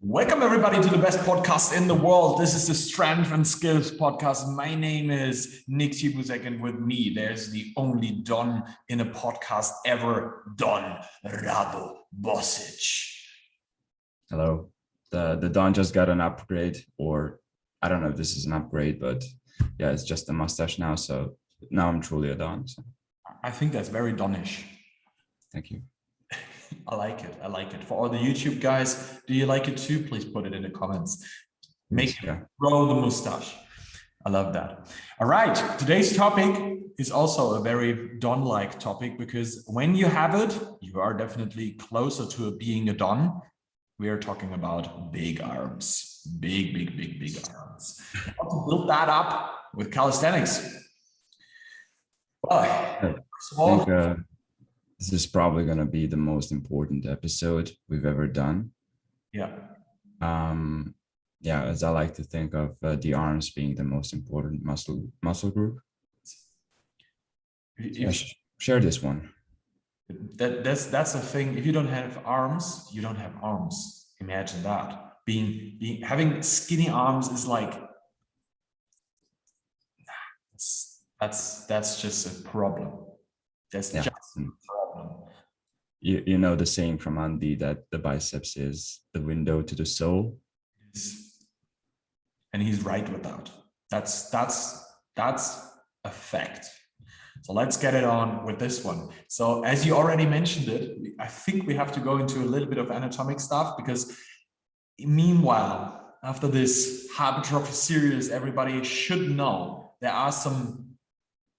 Welcome everybody to the best podcast in the world. This is the Strength and Skills podcast. My name is Nick Tibuzek, and with me, there's the only Don in a podcast ever, Don Rado Bosic. Hello. The Don just got an upgrade, or I don't know if this is an upgrade, but yeah, it's just a mustache now. So now I'm truly a Don. So. I think that's very Donish. Thank you. I like it. I like it. For all the YouTube guys, do you like it too? Please put it in the comments. Make it grow the mustache. I love that. All right. Today's topic is also a very Don-like topic because when you have it, you are definitely closer to being a Don. We are talking about big arms, big arms. How to build that up with calisthenics? Well, first of all, this is probably going to be the most important episode we've ever done. Yeah. As I like to think of the arms being the most important muscle group. Share this one. That's the thing. If you don't have arms, you don't have arms. Imagine that. Having skinny arms is like that's just a problem. That's just a problem. You know the saying from Andy that the biceps is the window to the soul. And he's right with that. That's a fact. So let's get it on with this one. So as you already mentioned it, I think we have to go into a little bit of anatomic stuff because meanwhile, after this hypertrophy series, everybody should know there are some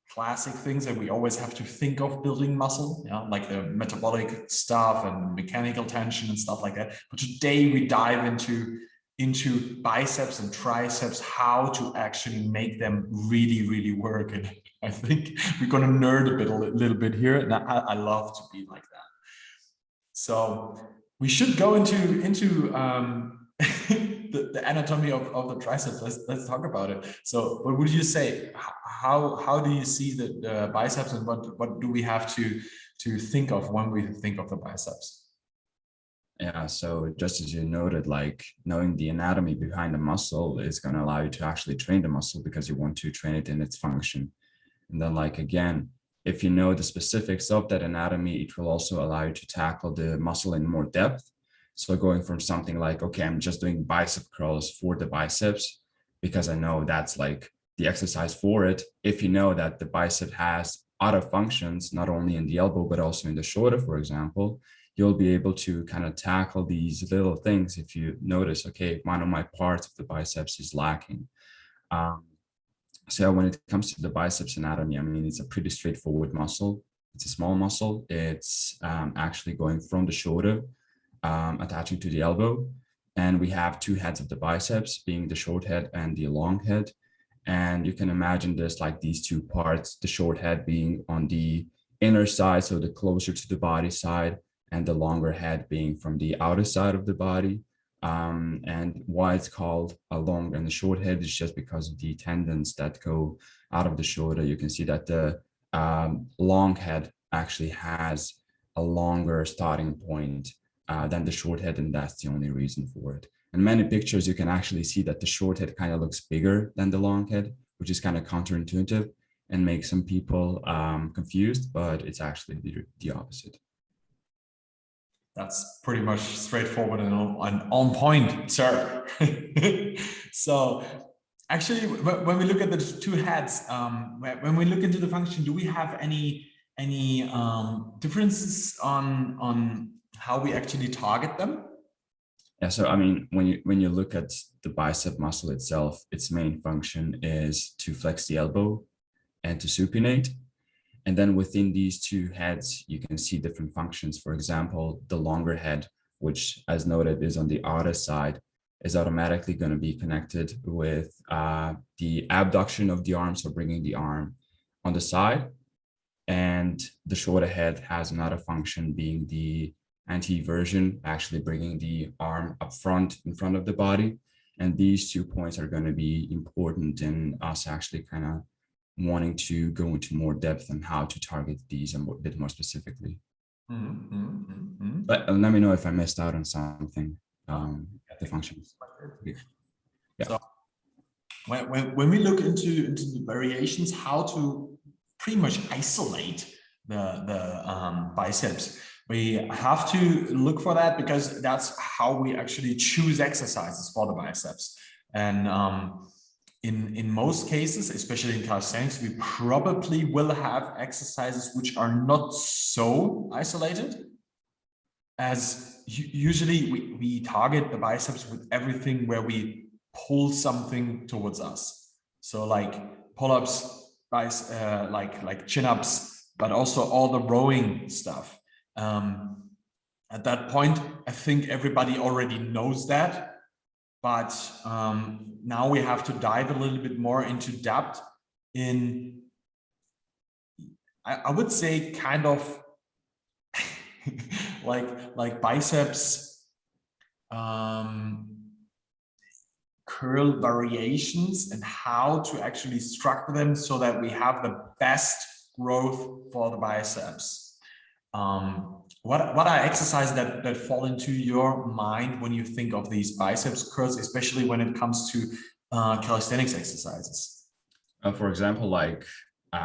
classic things that we always have to think of building muscle, like the metabolic stuff and mechanical tension and stuff like that. But today we dive into biceps and triceps, how to actually make them really work. And I think we're going to nerd a little bit here, and I love to be like that. So we should go into the anatomy of the triceps. Let's talk about it. So what would you say? How do you see the biceps, and what do we have to think of when we think of the biceps? Yeah, so just as you noted, like knowing the anatomy behind the muscle is going to allow you to actually train the muscle because you want to train it in its function. And then again, if you know the specifics of that anatomy, it will also allow you to tackle the muscle in more depth. So going from something like, okay, I'm just doing bicep curls for the biceps because I know that's like the exercise for it. If you know that the bicep has other functions, not only in the elbow, but also in the shoulder, for example, you'll be able to kind of tackle these little things if you notice, okay, one of my parts of the biceps is lacking. So when it comes to the biceps anatomy, I mean, it's a pretty straightforward muscle. It's a small muscle. It's actually going from the shoulder, attaching to the elbow. And we have two heads of the biceps, being the short head and the long head. And you can imagine this like these two parts, the short head being on the inner side, so the closer to the body side, and the longer head being from the outer side of the body. And why it's called a long and a short head is just because of the tendons that go out of the shoulder. You can see that the long head actually has a longer starting point than the short head, and that's the only reason for it. In many pictures, you can actually see that the short head kind of looks bigger than the long head, which is kind of counterintuitive and makes some people confused, but it's actually the opposite. That's pretty much straightforward and on point, sir. So actually, when we look at the two heads, when we look into the function, do we have any differences on how we actually target them? Yeah, so I mean, when you look at the bicep muscle itself, its main function is to flex the elbow and to supinate. And then within these two heads, you can see different functions. For example, the longer head, which as noted is on the outer side, is automatically going to be connected with the abduction of the arm, so bringing the arm on the side. And the shorter head has another function, being the anti-version, actually bringing the arm up front in front of the body. And these 2 points are going to be important in us actually kind of wanting to go into more depth on how to target these a bit more specifically. But let me know if I missed out on something. the functions. Yeah. So when we look into the variations, how to pretty much isolate the biceps, we have to look for that, because that's how we actually choose exercises for the biceps. And in most cases, especially in calisthenics, we probably will have exercises which are not so isolated, as usually we target the biceps with everything where we pull something towards us. So like pull-ups, like chin-ups, but also all the rowing stuff. At that point, I think everybody already knows that, but now we have to dive a little bit more into depth in, I would say, kind of like biceps curl variations, and how to actually structure them so that we have the best growth for the biceps. What are exercises that fall into your mind when you think of these biceps curls, especially when it comes to calisthenics exercises? For example, like if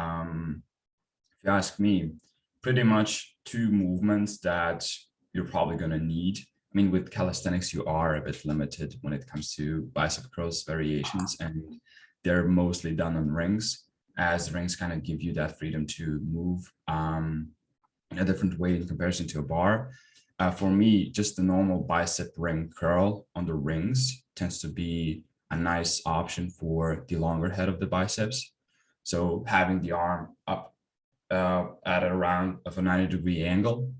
you ask me, pretty much two movements that you're probably going to need. I mean, with calisthenics, you are a bit limited when it comes to bicep curls variations, and they're mostly done on rings, as rings kind of give you that freedom to move in a different way in comparison to a bar. For me, just the normal bicep ring curl on the rings tends to be a nice option for the longer head of the biceps. So having the arm up at around of a 90-degree angle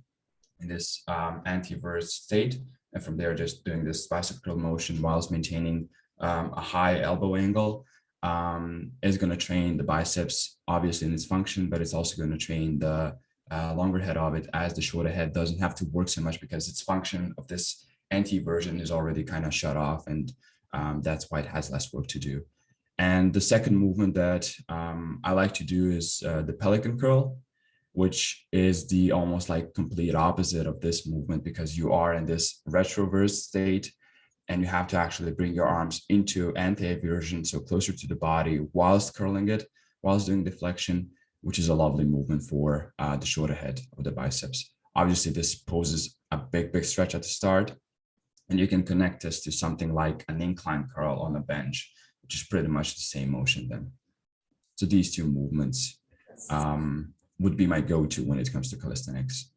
in this anti-verse state, and from there just doing this bicep curl motion whilst maintaining a high elbow angle is going to train the biceps, obviously in its function, but it's also going to train the longer head of it, as the shorter head doesn't have to work so much because its function of this anti-version is already kind of shut off, and that's why it has less work to do. And the second movement that I like to do is the Pelican Curl, which is the almost like complete opposite of this movement, because you are in this retroverse state and you have to actually bring your arms into anti-version, so closer to the body, whilst curling it, whilst doing deflection, which is a lovely movement for the shorter head of the biceps. Obviously, this poses a big stretch at the start, and you can connect this to something like an incline curl on a bench, which is pretty much the same motion then. So these two movements would be my go-to when it comes to calisthenics.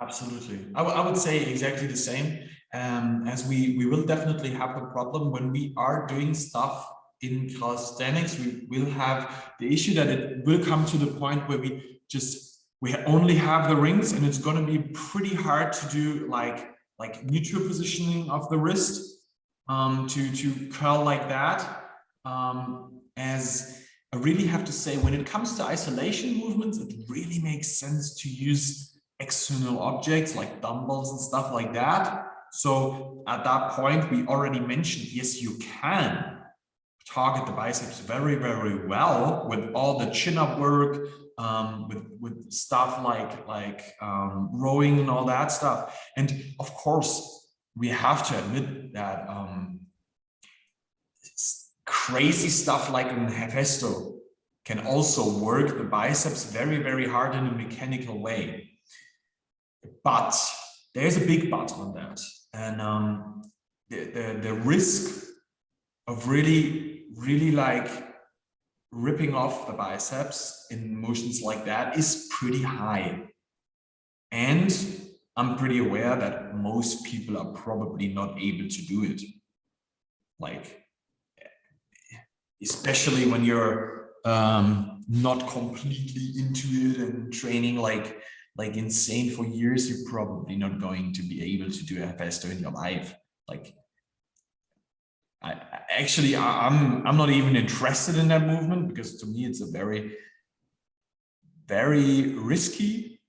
Absolutely. I would say exactly the same, as we will definitely have the problem when we are doing stuff in calisthenics. We will have the issue that it will come to the point where we only have the rings, and it's going to be pretty hard to do like neutral positioning of the wrist to curl like that. As I really have to say, when it comes to isolation movements, it really makes sense to use external objects like dumbbells and stuff like that. So at that point, we already mentioned, yes, you can target the biceps very well with all the chin-up work, with stuff like rowing and all that stuff. And of course, we have to admit that crazy stuff like an Hefesto can also work the biceps very hard in a mechanical way. But there's a big but on that. And the risk of really like ripping off the biceps in motions like that is pretty high. And I'm pretty aware that most people are probably not able to do it. Like, especially when you're not completely into it and training like insane for years, you're probably not going to be able to do a Hefesto in your life. Like, I'm not even interested in that movement, because to me it's a very risky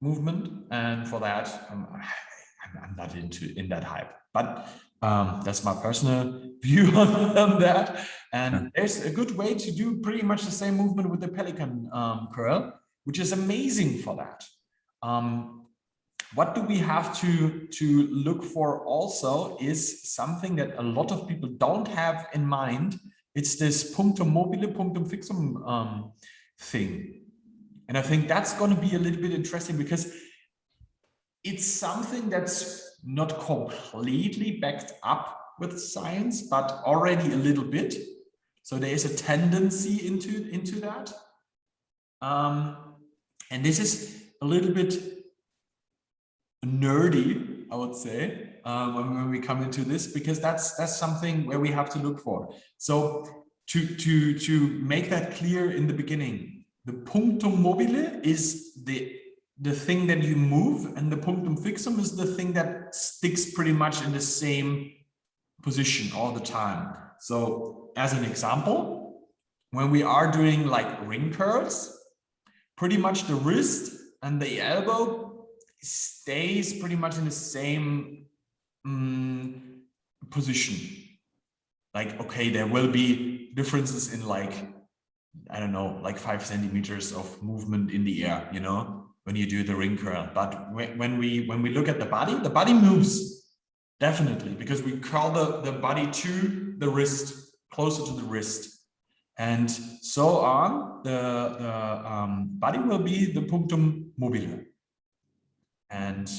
movement, and for that I'm not in that hype. But that's my personal view on that. And there's a good way to do pretty much the same movement with the Pelican Curl, which is amazing for that. what do we have to look for also is something that a lot of people don't have in mind. It's this punctum mobile, punctum fixum thing. And I think that's going to be a little bit interesting because it's something that's not completely backed up with science, but already a little bit. So there is a tendency into that. And this is a little bit nerdy, I would say, when we come into this, because that's something where we have to look for. So to make that clear in the beginning, the punctum mobile is the thing that you move, and the punctum fixum is the thing that sticks pretty much in the same position all the time. So as an example, when we are doing like ring curls, pretty much the wrist and the elbow stays pretty much in the same position. Like, okay, there will be differences in like, I don't know, like 5 centimeters of movement in the air, you know, when you do the ring curl. But when we look at the body moves definitely, because we curl the body to the wrist, closer to the wrist. And so on, the body will be the punctum mobile. And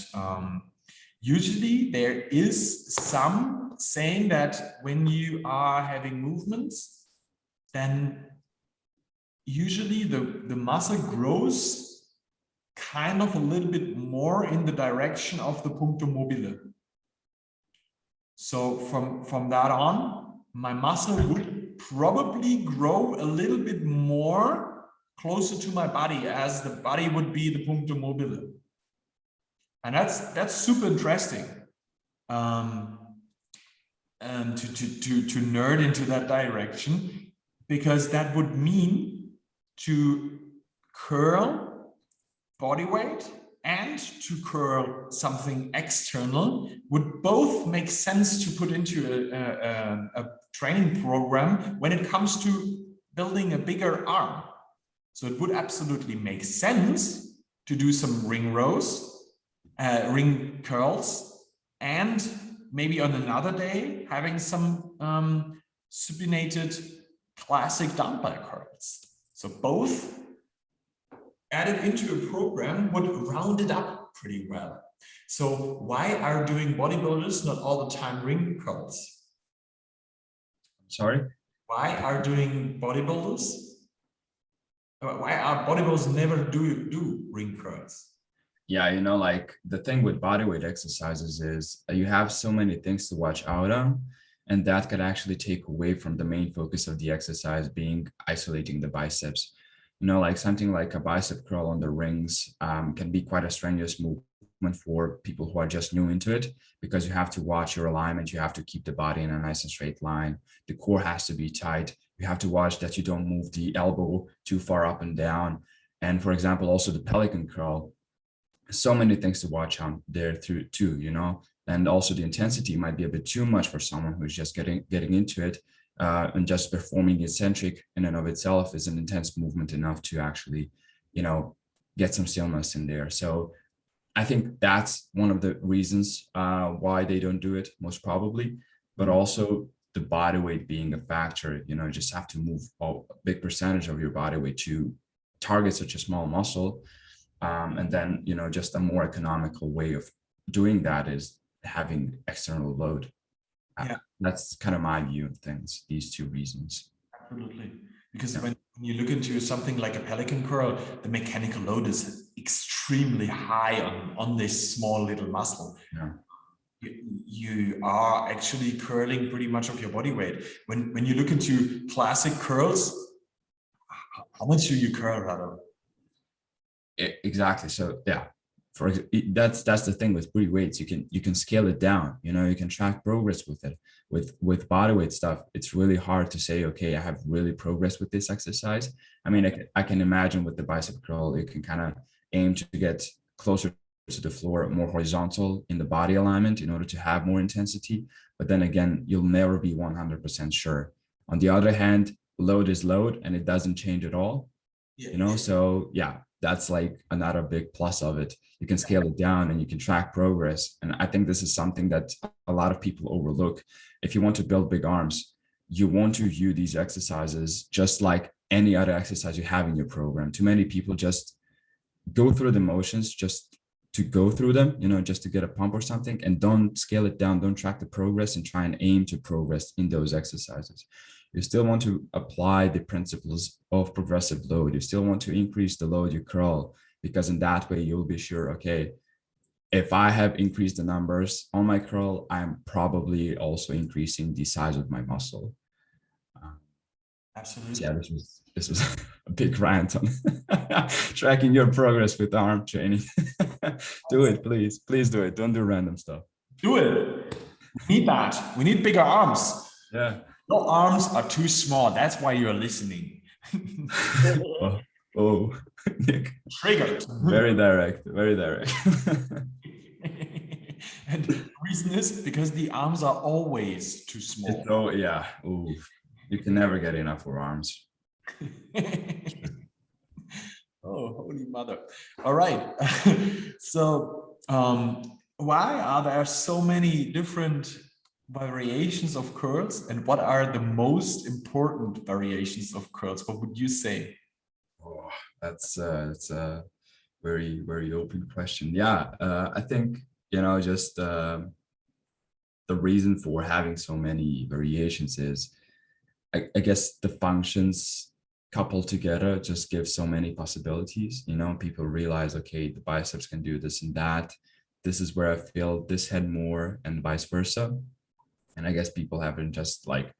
usually there is some saying that when you are having movements, then usually the muscle grows kind of a little bit more in the direction of the punctum mobile. So from that on, my muscle would probably grow a little bit more closer to my body, as the body would be the punctum mobile. And that's super interesting. And to nerd into that direction, because that would mean to curl body weight and to curl something external would both make sense to put into a training program when it comes to building a bigger arm. So it would absolutely make sense to do some ring rows, ring curls, and maybe on another day having some supinated classic dumbbell curls. So both added into a program would round it up pretty well. So why are doing bodybuilders not all the time ring curls? Sorry? Why are bodybuilders never do ring curls? Yeah, you know, like the thing with bodyweight exercises is you have so many things to watch out on, and that could actually take away from the main focus of the exercise being isolating the biceps. You know, like something like a bicep curl on the rings can be quite a strenuous movement for people who are just new into it, because you have to watch your alignment. You have to keep the body in a nice and straight line. The core has to be tight. You have to watch that you don't move the elbow too far up and down. And for example, also the Pelican Curl, so many things to watch on there through too, you know, and also the intensity might be a bit too much for someone who's just getting into it, and just performing the eccentric in and of itself is an intense movement enough to actually, you know, get some stillness in there. So I think that's one of the reasons why they don't do it, most probably, but also the body weight being a factor. You know, you just have to move a big percentage of your body weight to target such a small muscle. And then, you know, just a more economical way of doing that is having external load. Yeah, that's kind of my view of things, these two reasons. absolutely. Because when you look into something like a Pelican curl, the mechanical load is extremely high on this small little muscle. Yeah. You are actually curling pretty much of your body weight. When you look into classic curls, how much do you curl, Rado? Exactly. So yeah, that's the thing with free weights. You can scale it down. You know, you can track progress with it. With body weight stuff, it's really hard to say, okay, I have really progressed with this exercise. I mean, I can imagine with the bicep curl, you can kind of aim to get closer to the floor, more horizontal in the body alignment in order to have more intensity. But then again, you'll never be 100% sure. On the other hand, load is load and it doesn't change at all. You know, so yeah, that's like another big plus of it. You can scale it down and you can track progress. And I think this is something that a lot of people overlook. If you want to build big arms, you want to view these exercises just like any other exercise you have in your program. Too many people just go through the motions just to go through them, just to get a pump or something, and don't scale it down, don't track the progress and try and aim to progress in those exercises. You still want to apply the principles of progressive load. You still want to increase the load you curl, because in that way you'll be sure, okay, if I have increased the numbers on my curl, I'm probably also increasing the size of my muscle. Absolutely. Yeah, this was a big rant on tracking your progress with arm training. Do it, please do it. Don't do random stuff. Do it. We need that. We need bigger arms. Yeah. Your arms are too small. That's why you're listening. Oh, Nick. Triggered. Very direct. Very direct. And the reason is because the arms are always too small. Oh yeah. Ooh. You can never get enough for arms. Oh, holy mother. All right. So why are there so many different variations of curls, and what are the most important variations of curls? What would you say? Oh, that's a very, very open question. Yeah, I think, just the reason for having so many variations is, I guess the functions coupled together just give so many possibilities. People realize, okay, the biceps can do this and that. This is where I feel this head more, and vice versa. And I guess people have been just like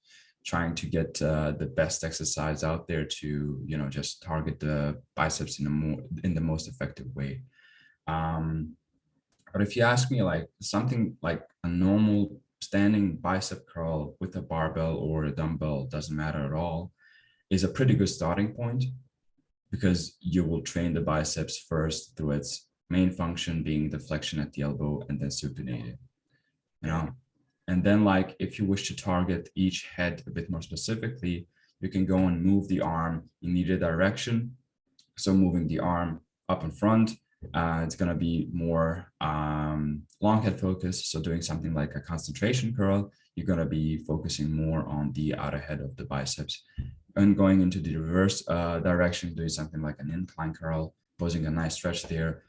trying to get the best exercise out there to, just target the biceps in the most effective way. But if you ask me, like something like a normal standing bicep curl with a barbell or a dumbbell, doesn't matter at all, is a pretty good starting point, because you will train the biceps first through its main function being the flexion at the elbow and then supinate it, And then, like, if you wish to target each head a bit more specifically, you can go and move the arm in either direction. So moving the arm up in front, it's going to be more long head focus. So doing something like a concentration curl, you're going to be focusing more on the outer head of the biceps. And going into the reverse direction, doing something like an incline curl, posing a nice stretch there,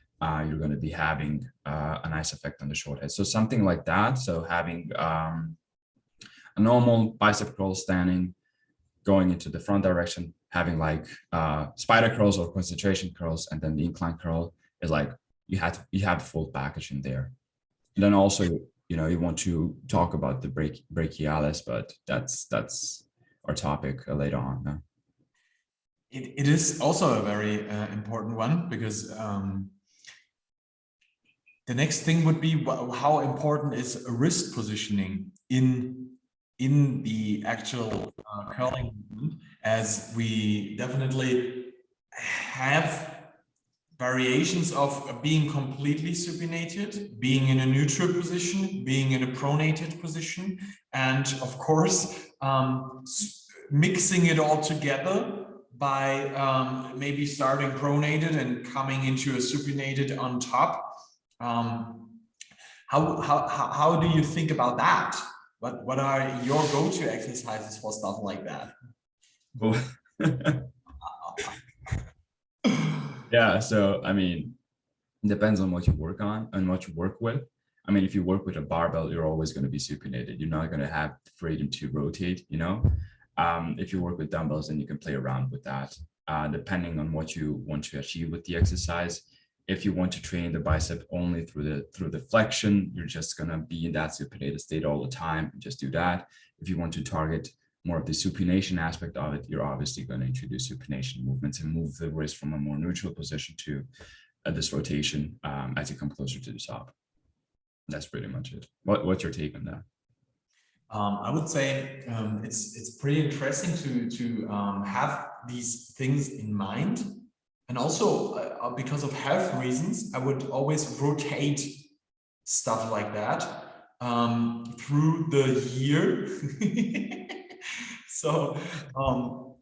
you're going to be having a nice effect on the short head. So something like that. So having a normal bicep curl standing, going into the front direction, having like spider curls or concentration curls, and then the incline curl is like you have the full package in there. And then also, you want to talk about the brachialis, but that's our topic later on. No? It is also a very important one, because the next thing would be how important is wrist positioning in the actual curling movement, as we definitely have variations of being completely supinated, being in a neutral position, being in a pronated position, and of course mixing it all together by maybe starting pronated and coming into a supinated on top. How do you think about that? What are your go-to exercises for stuff like that? Yeah, so I mean, it depends on what you work on and what you work with. I mean, if you work with a barbell, you're always going to be supinated. You're not going to have freedom to rotate, If you work with dumbbells, then you can play around with that, depending on what you want to achieve with the exercise. If you want to train the bicep only through the flexion, you're just going to be in that supinated state all the time. Just do that. If you want to target more of the supination aspect of it, you're obviously going to introduce supination movements and move the wrist from a more neutral position to this rotation as you come closer to the top. That's pretty much it. What's your take on that? I would say it's pretty interesting to have these things in mind. And also, because of health reasons, I would always rotate stuff like that through the year. So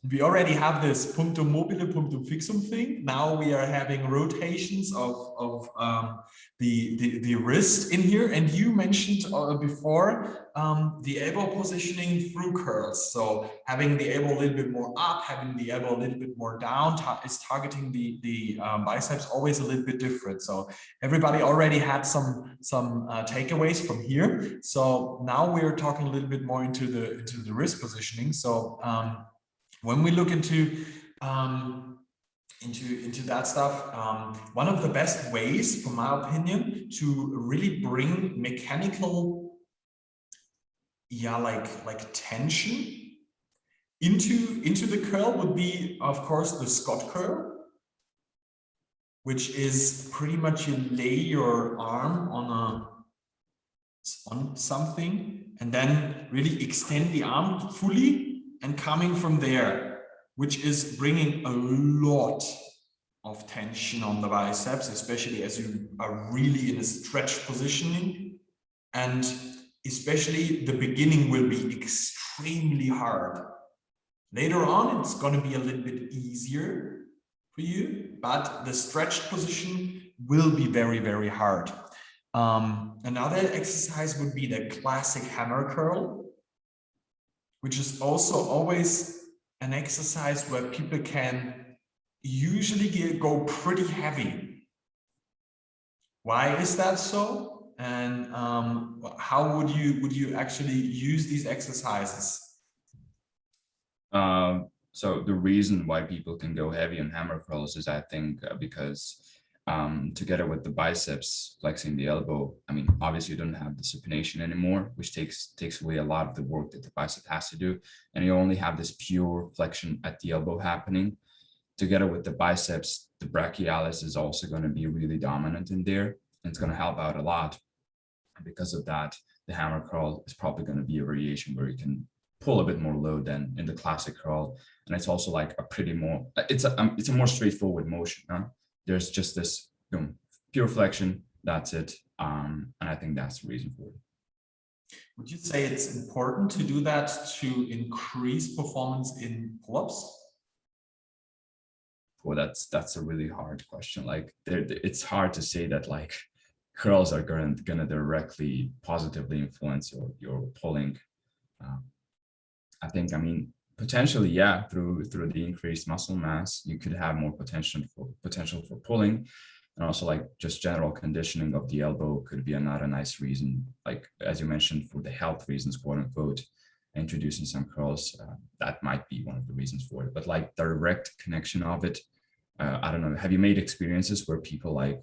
we already have this punctum mobile, punctum fixum thing. Now we are having rotations of the wrist in here. And you mentioned before the elbow positioning through curls. So having the elbow a little bit more up, having the elbow a little bit more down is targeting the biceps always a little bit different. So everybody already had some takeaways from here. So now we're talking a little bit more into the wrist positioning. So when we look into that stuff, one of the best ways, from my opinion, to really bring mechanical, like tension into the curl would be, of course, the Scott curl, which is pretty much you lay your arm on something and then really extend the arm fully. And coming from there, which is bringing a lot of tension on the biceps, especially as you are really in a stretched positioning. And especially the beginning will be extremely hard. Later on, it's going to be a little bit easier for you, but the stretched position will be very, very hard. Another exercise would be the classic hammer curl, which is also always an exercise where people can usually go pretty heavy. Why is that so? And how would you actually use these exercises? So the reason why people can go heavy on hammer curls is, I think, because together with the biceps flexing the elbow, I mean, obviously you don't have the supination anymore, which takes away a lot of the work that the bicep has to do, and you only have this pure flexion at the elbow happening. Together with the biceps, the brachialis is also going to be really dominant in there, and it's going to help out a lot. And because of that, the hammer curl is probably going to be a variation where you can pull a bit more load than in the classic curl, and it's also like a pretty more, it's a more straightforward motion, huh? There's just this pure flexion, that's it. And I think that's the reason for it. Would you say it's important to do that to increase performance in pull-ups? Well, that's a really hard question. Like it's hard to say that like curls are gonna directly positively influence your pulling. I think, I mean, potentially, yeah, through the increased muscle mass, you could have more potential for pulling. And also like just general conditioning of the elbow could be another nice reason, like as you mentioned, for the health reasons, quote unquote, introducing some curls, that might be one of the reasons for it. But like direct connection of it, I don't know, have you made experiences where people, like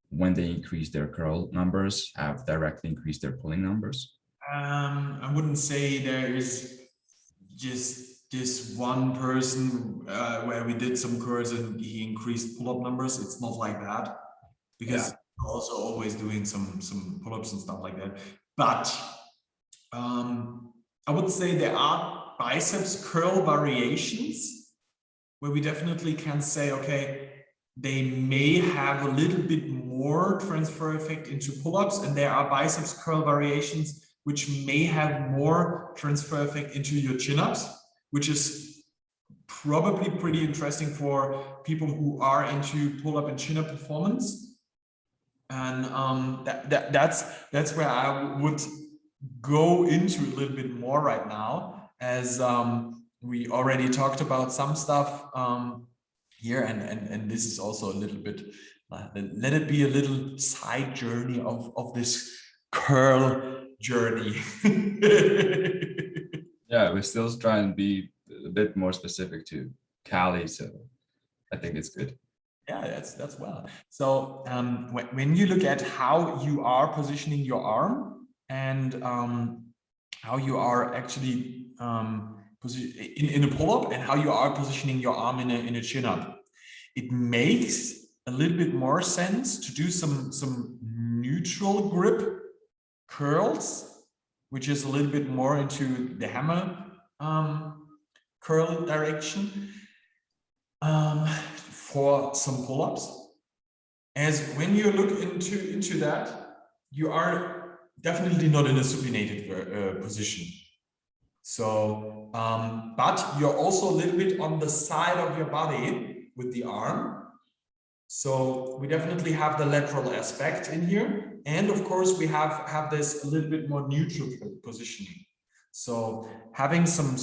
when they increase their curl numbers, have directly increased their pulling numbers? I wouldn't say there is just this one person where we did some curls and he increased pull-up numbers. It's not like that, because we're also always doing some pull-ups and stuff like that. But I would say there are biceps curl variations where we definitely can say, okay, they may have a little bit more transfer effect into pull-ups, and there are biceps curl variations which may have more transfer effect into your chin-ups, which is probably pretty interesting for people who are into pull-up and chin-up performance. And that's where I would go into a little bit more right now, as we already talked about some stuff here, and this is also a little bit, let it be a little side journey of this curl journey. Yeah, we're still trying to be a bit more specific to Cali, so I think it's good. Yeah, that's well. So when you look at how you are positioning your arm and how you are actually in a pull-up and how you are positioning your arm in a chin-up, it makes a little bit more sense to do some neutral grip curls, which is a little bit more into the hammer curl direction, for some pull-ups. As when you look into that, you are definitely not in a supinated position. So, but you're also a little bit on the side of your body with the arm. So we definitely have the lateral aspect in here. And of course, we have this a little bit more neutral positioning. So having some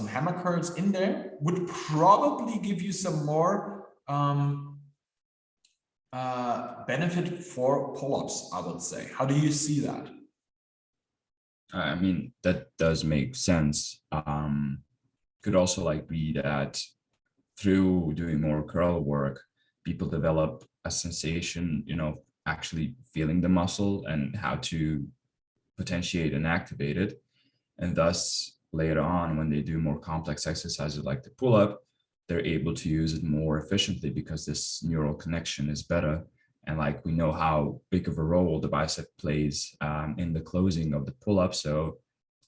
hammer curls in there would probably give you some more benefit for pull-ups, I would say. How do you see that? I mean, that does make sense. Could also like be that through doing more curl work, people develop a sensation, actually feeling the muscle and how to potentiate and activate it. And thus later on, when they do more complex exercises like the pull-up, they're able to use it more efficiently because this neural connection is better. And like we know how big of a role the bicep plays in the closing of the pull-up. So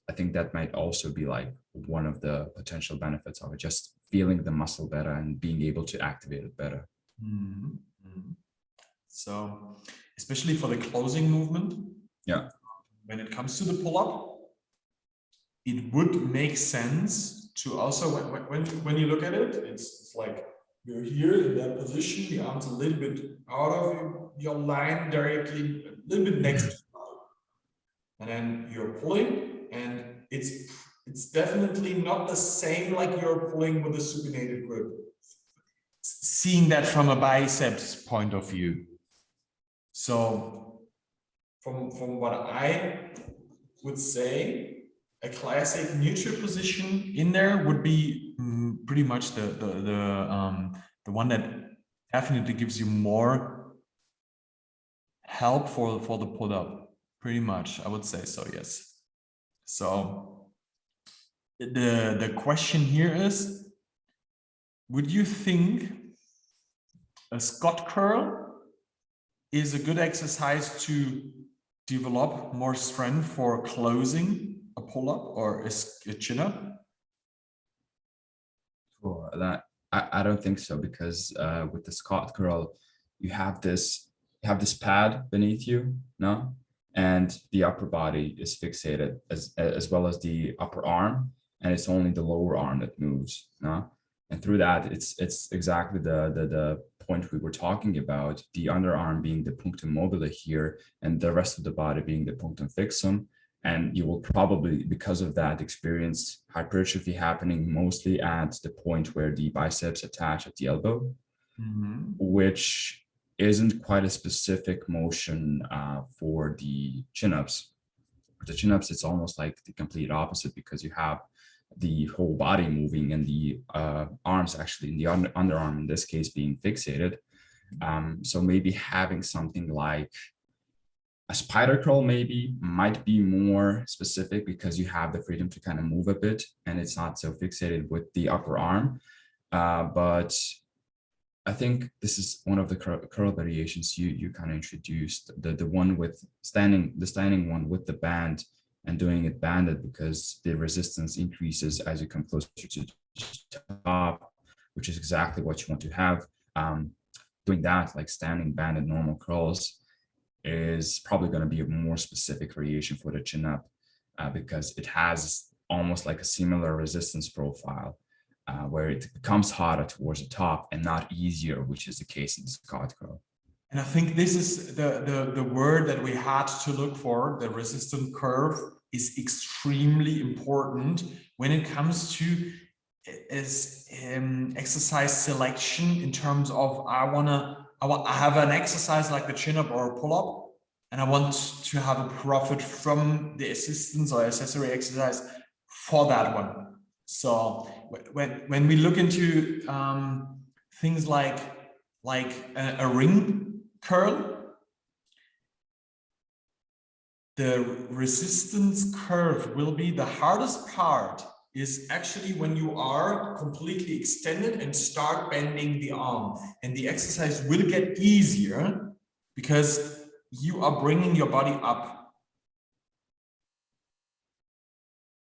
I think that might also be like one of the potential benefits of it, just feeling the muscle better and being able to activate it better. So especially for the closing movement, yeah, when it comes to the pull-up, it would make sense to also, when you look at it, it's like you're here in that position, the arms a little bit out of your line directly, a little bit next to you. And then you're pulling, and it's definitely not the same like you're pulling with a supinated grip. Seeing that from a biceps point of view. So from what I would say, a classic neutral position in there would be pretty much the one that definitely gives you more help for the pull up. Pretty much, I would say so. Yes. So the question here is: would you think a Scott curl is a good exercise to develop more strength for closing a pull-up or a chin-up? For that, I don't think so, because with the Scott curl, you have this pad beneath you, no? And the upper body is fixated as well as the upper arm, and it's only the lower arm that moves, no? And through that, it's exactly the point we were talking about, the underarm being the punctum mobile here, and the rest of the body being the punctum fixum. And you will probably, because of that, experience hypertrophy happening mostly at the point where the biceps attach at the elbow, which isn't quite a specific motion for the chin-ups. For the chin-ups, it's almost like the complete opposite, because you have the whole body moving and the arms actually in the underarm, in this case, being fixated. So maybe having something like a spider curl maybe might be more specific, because you have the freedom to kind of move a bit and it's not so fixated with the upper arm. But I think this is one of the curl variations you kind of introduced, the one with the standing one with the band, and doing it banded, because the resistance increases as you come closer to the top, which is exactly what you want to have. Doing that, like standing banded normal curls, is probably going to be a more specific variation for the chin up, because it has almost like a similar resistance profile, where it becomes harder towards the top and not easier, which is the case in the Scott curl. And I think this is the word that we had to look for. The resistant curve is extremely important when it comes to exercise selection, in terms of I have an exercise like the chin-up or a pull-up, and I want to have a profit from the assistance or accessory exercise for that one. So when we look into things like a ring curl, the resistance curve will be the hardest part, is actually when you are completely extended and start bending the arm, and the exercise will get easier because you are bringing your body up.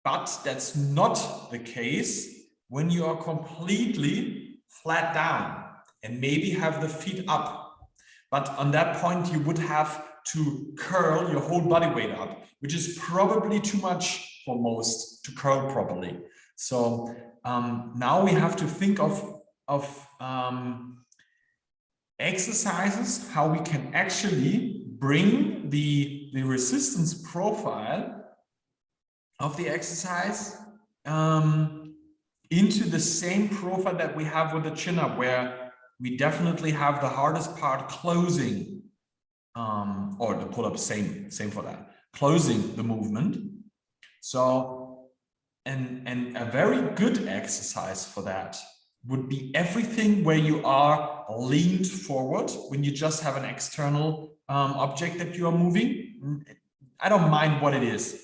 But that's not the case when you are completely flat down and maybe have the feet up. But on that point, you would have to curl your whole body weight up, which is probably too much almost to curl properly. So now we have to think of exercises, how we can actually bring the resistance profile of the exercise into the same profile that we have with the chin-up, where we definitely have the hardest part closing, or the pull-up, same for that, closing the movement. So, and a very good exercise for that would be everything where you are leaned forward, when you just have an external object that you are moving. I don't mind what it is.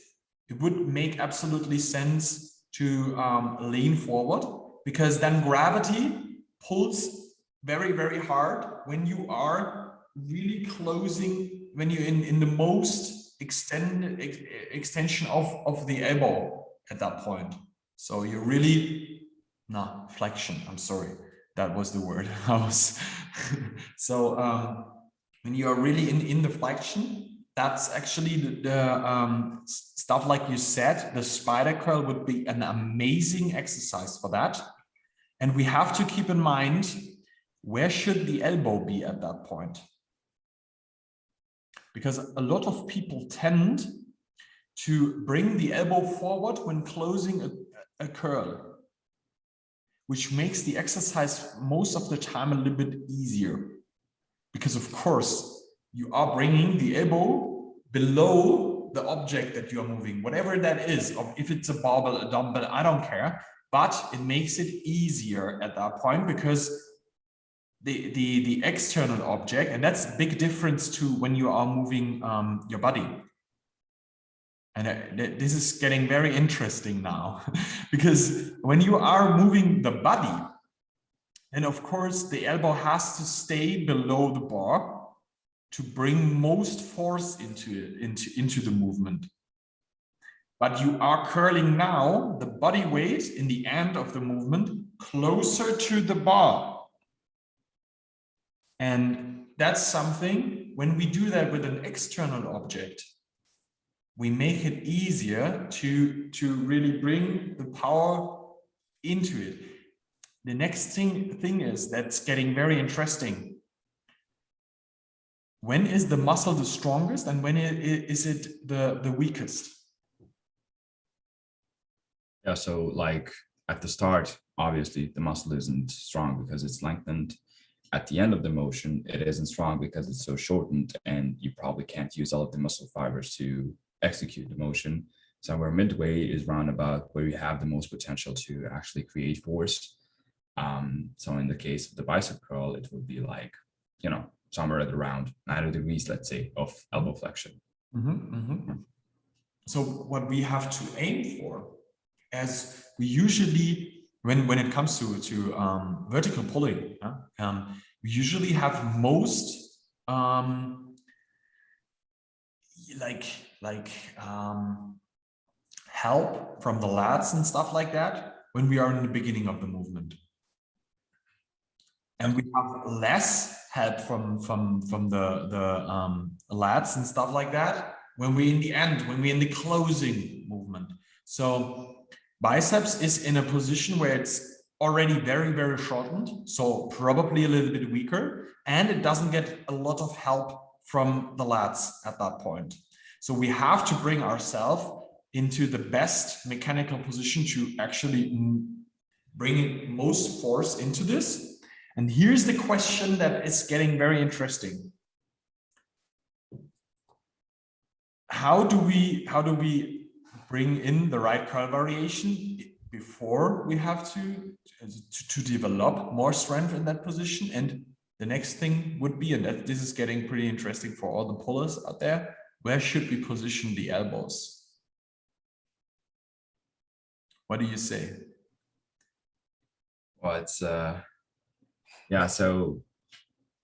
It would make absolutely sense to lean forward, because then gravity pulls very, very hard when you are really closing, when you're in the most extension of the elbow at that point. So you're really, no, flexion, I'm sorry, that was the word I was. So when you are really in the flexion, that's actually the stuff like you said, the spider curl would be an amazing exercise for that. And we have to keep in mind, where should the elbow be at that point? Because a lot of people tend to bring the elbow forward when closing a curl, which makes the exercise most of the time a little bit easier. Because of course, you are bringing the elbow below the object that you are moving, whatever that is. If it's a barbell, a dumbbell, I don't care, but it makes it easier at that point, because the external object, and that's a big difference to when you are moving your body. And this is getting very interesting now, because when you are moving the body, and of course the elbow has to stay below the bar to bring most force into the movement. But you are curling now the body weight in the end of the movement closer to the bar. And that's something, when we do that with an external object, we make it easier to really bring the power into it. The next thing is, that's getting very interesting. When is the muscle the strongest, and when is it the weakest? Yeah, so like at the start, obviously the muscle isn't strong because it's lengthened. At the end of the motion, it isn't strong because it's so shortened, and you probably can't use all of the muscle fibers to execute the motion. Somewhere midway is roundabout where you have the most potential to actually create force. So in the case of the bicep curl, it would be like, somewhere at around 90 degrees, let's say, of elbow flexion. So what we have to aim for, as we usually, when it comes to vertical pulling, we usually have most help from the lats and stuff like that when we are in the beginning of the movement, and we have less help from the lats and stuff like that when we're in the end, when we're in the closing movement. So biceps is in a position where it's already very, very shortened, so probably a little bit weaker, and it doesn't get a lot of help from the lats at that point. So we have to bring ourselves into the best mechanical position to actually bring most force into this. And here's the question that is getting very interesting. How do we bring in the right curl variation before we have to develop more strength in that position? And the next thing would be, and this is getting pretty interesting for all the pullers out there, where should we position the elbows? What do you say? Well, it's yeah, so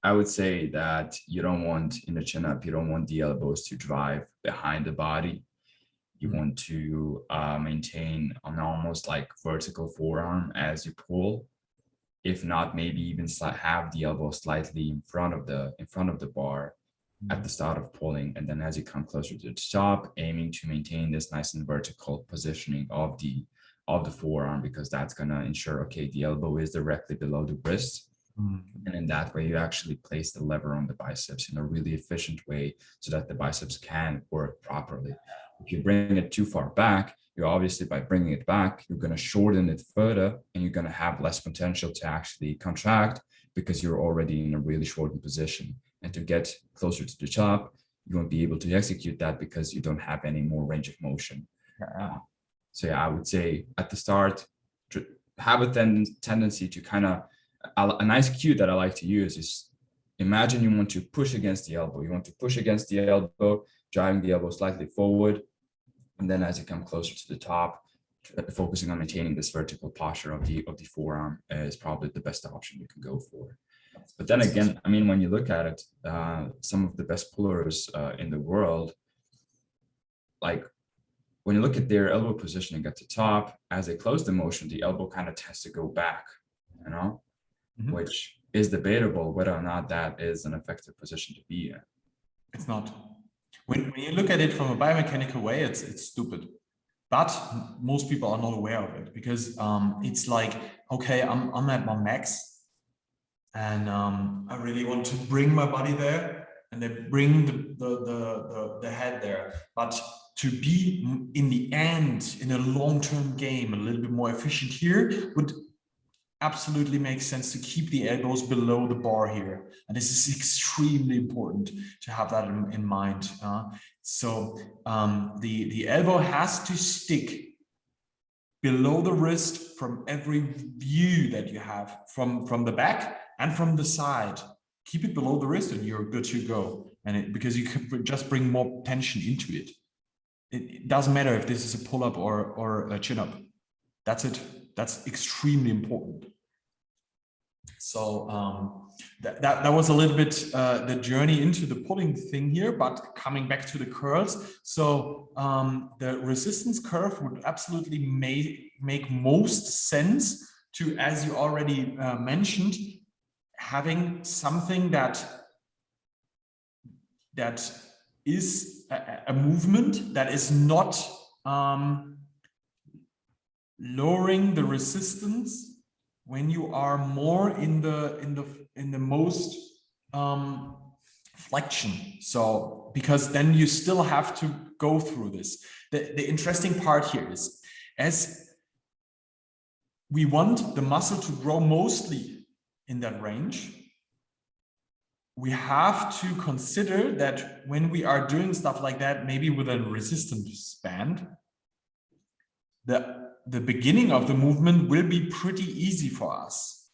I would say that you don't want, in the chin up, you don't want the elbows to drive behind the body. You want to maintain an almost like vertical forearm as you pull. If not, maybe even have the elbow slightly in front of the bar, at the start of pulling. And then as you come closer to the top, aiming to maintain this nice and vertical positioning of the forearm, because that's going to ensure, okay, the elbow is directly below the wrist. And in that way, you actually place the lever on the biceps in a really efficient way so that the biceps can work properly. If you bring it too far back, you're obviously, by bringing it back, you're going to shorten it further, and you're going to have less potential to actually contract because you're already in a really shortened position. And to get closer to the top, you won't be able to execute that because you don't have any more range of motion. So yeah, I would say at the start, have a tendency to kind of, a nice cue that I like to use is, imagine you want to push against the elbow. You want to push against the elbow, driving the elbow slightly forward. And then as you come closer to the top, focusing on maintaining this vertical posture of the forearm is probably the best option you can go for. But then again, I mean, when you look at it, some of the best pullers in the world, like when you look at their elbow positioning at the top, as they close the motion, the elbow kind of tends to go back, you know, which is debatable whether or not that is an effective position to be in. It's not. When you look at it from a biomechanical way, it's stupid. But most people are not aware of it, because it's like, okay, I'm at my max, and I really want to bring my body there, and they bring the head there. But to be in the end, in a long-term game, a little bit more efficient here would absolutely makes sense to keep the elbows below the bar here. And this is extremely important to have that in mind. So the elbow has to stick below the wrist from every view that you have, from the back and from the side. Keep it below the wrist and you're good to go. And because you can just bring more tension into it. It doesn't matter if this is a pull-up or a chin-up. That's it. That's extremely important. So that was a little bit the journey into the pulling thing here, but coming back to the curls. So the resistance curve would absolutely make most sense to, as you already mentioned, having something that is a movement that is not lowering the resistance when you are more in the most flexion. So because then you still have to go through this. The interesting part here is, as we want the muscle to grow mostly in that range, we have to consider that when we are doing stuff like that, maybe with a resistance band, the beginning of the movement will be pretty easy for us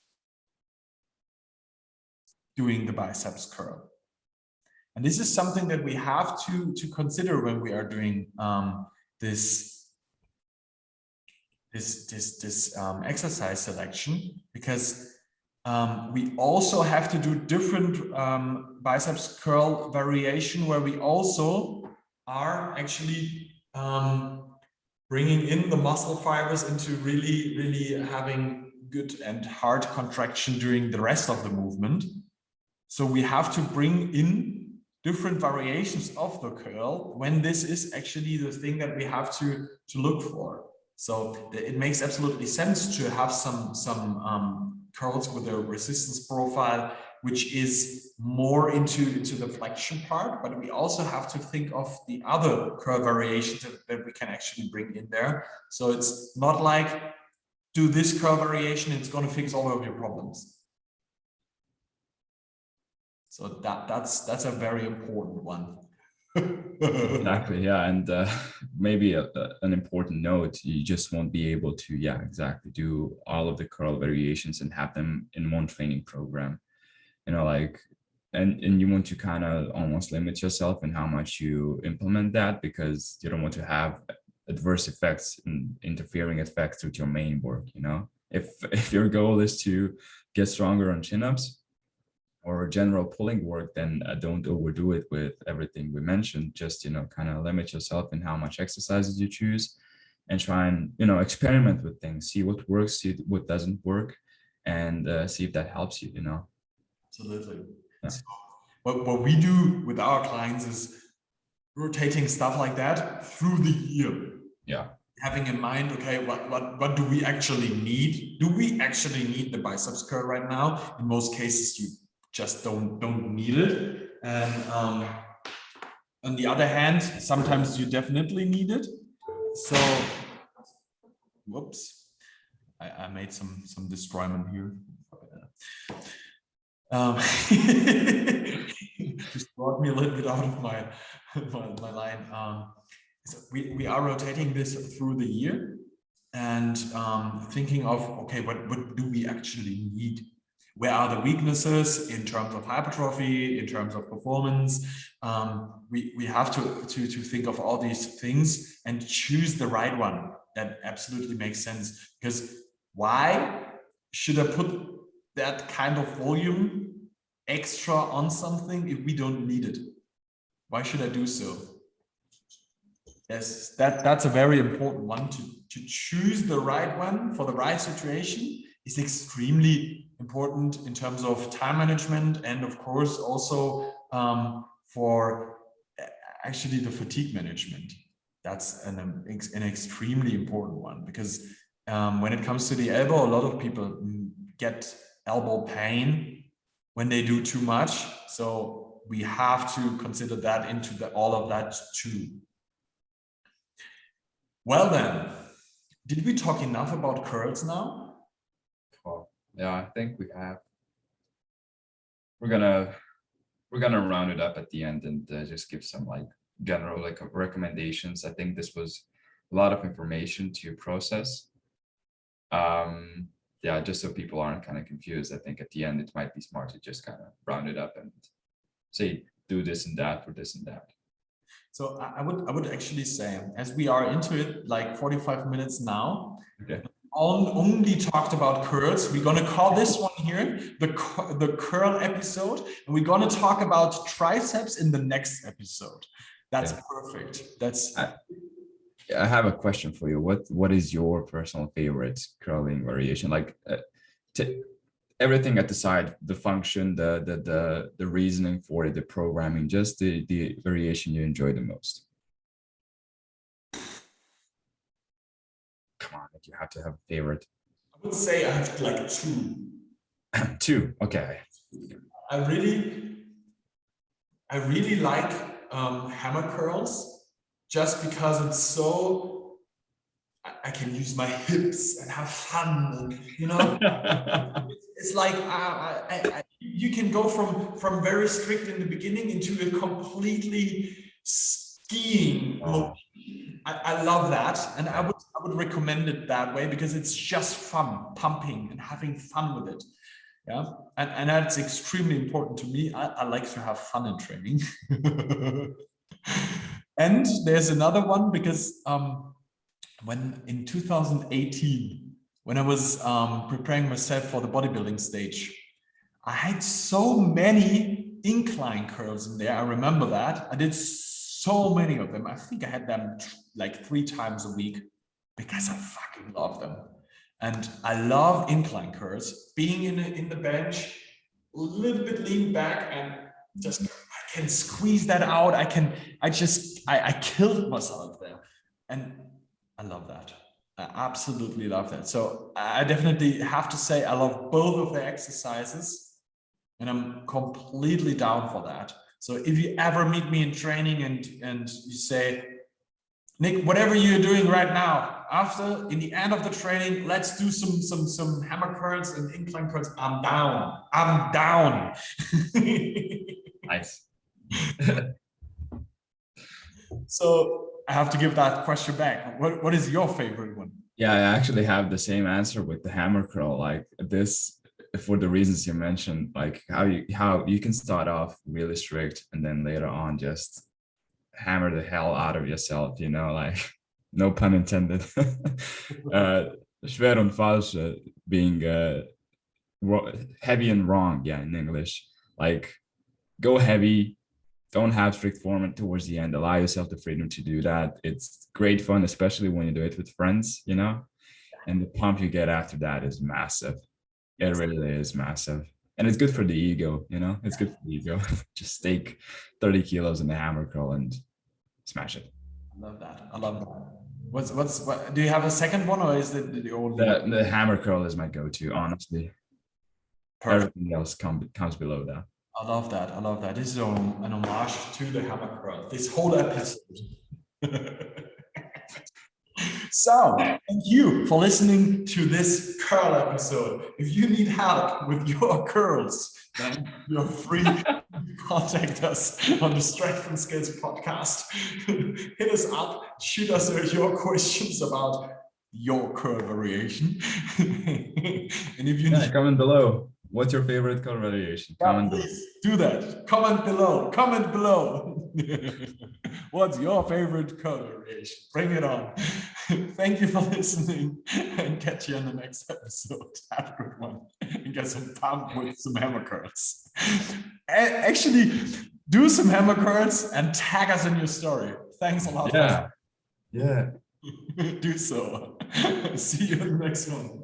doing the biceps curl. And this is something that we have to consider when we are doing this exercise selection, because we also have to do different biceps curl variation, where we also are actually bringing in the muscle fibers into really having good and hard contraction during the rest of the movement. So we have to bring in different variations of the curl when this is actually the thing that we have to look for. So it makes absolutely sense to have some curls with a resistance profile, which is more into the flexion part, but we also have to think of the other curl variations that we can actually bring in there. So it's not like, do this curl variation, it's going to fix all of your problems. So that's a very important one. Exactly, yeah. And maybe an important note, you just won't be able to, yeah, exactly, do all of the curl variations and have them in one training program, you know, like, and you want to kind of almost limit yourself in how much you implement that, because you don't want to have adverse effects and interfering effects with your main work. You know, if your goal is to get stronger on chin-ups or general pulling work, then don't overdo it with everything we mentioned. Just, you know, kind of limit yourself in how much exercises you choose, and try and, you know, experiment with things, see what works, see what doesn't work, and see if that helps you, you know. Absolutely. Yeah. what we do with our clients is rotating stuff like that through the year. Yeah. Having in mind, okay, what do we actually need? Do we actually need the biceps curl right now? In most cases, you just don't need it. And on the other hand, sometimes you definitely need it. So, whoops, I made some destroyment here. Just brought me a little bit out of my line. So we are rotating this through the year and thinking of, okay, what do we actually need? Where are the weaknesses in terms of hypertrophy, in terms of performance? We have to think of all these things and choose the right one. That absolutely makes sense, because why should I put that kind of volume extra on something if we don't need it? Why should I do so? Yes, that's a very important one. To choose the right one for the right situation is extremely important in terms of time management, and of course also for actually the fatigue management. That's an extremely important one, because when it comes to the elbow, a lot of people get elbow pain when they do too much. So we have to consider that into all of that too. Well then, did we talk enough about curls now? Well, yeah, I think we have. We're gonna round it up at the end and just give some like general like recommendations. I think this was a lot of information to process. Yeah, just so people aren't kind of confused, I think at the end it might be smart to just kind of round it up and say do this and that for this and that. So I would actually say, as we are into it like 45 minutes now, okay, only talked about curls. We're going to call this one here the curl episode, and we're going to talk about triceps in the next episode. That's perfect. That's I have a question for you. What is your personal favorite curling variation? Like everything at the side, the function, the reasoning for it, the programming, just the variation you enjoy the most. Come on, you have to have a favorite. I would say I have like two. Two, okay. I really like hammer curls, just because it's so, I can use my hips and have fun, and, you know. It's like you can go from very strict in the beginning into a completely skiing mode. I love that, and I would recommend it that way, because it's just fun, pumping and having fun with it. Yeah, and that's extremely important to me. I like to have fun in training. And there's another one, because when in 2018, when I was preparing myself for the bodybuilding stage, I had so many incline curls in there. I remember that. I did so many of them. I think I had them like 3 times a week, because I fucking love them. And I love incline curls, being in the bench, a little bit lean back, and just I can squeeze that out. I killed myself there. And I love that. I absolutely love that. So I definitely have to say I love both of the exercises, and I'm completely down for that. So if you ever meet me in training and you say, Nick, whatever you're doing right now, in the end of the training, let's do some hammer curls and incline curls, I'm down. I'm down. Nice. So I have to give that question back. What is your favorite one? Yeah, I actually have the same answer with the hammer curl. Like this, for the reasons you mentioned, like how you can start off really strict and then later on just hammer the hell out of yourself, you know, like no pun intended. Schwer und falsch being heavy and wrong, yeah, in English. Like go heavy, don't have strict form towards the end, allow yourself the freedom to do that. It's great fun, especially when you do it with friends, you know, and the pump you get after that is massive. It really is massive. And it's good for the ego, it's good for the ego. Just stake 30 kilos in the hammer curl and smash it. I love that. I love that. What do you have a second one, or is it the only one? The hammer curl is my go-to, honestly. Perfect. Everything else comes below that. I love that. I love that. This is an homage to the hammer curl. This whole episode. So, thank you for listening to this curl episode. If you need help with your curls, then you're free to contact us on the Strength and Skills podcast. Hit us up, shoot us your questions about your curl variation. And if you need, comment below. What's your favorite curl variation? Comment please do that. Comment below. Comment below. What's your favorite curl variation? Bring it on. Thank you for listening, and catch you in the next episode. Have a good one, and get some pump with some hammer curls. Actually, do some hammer curls and tag us in your story. Thanks a lot. Yeah. Do so. See you in the next one.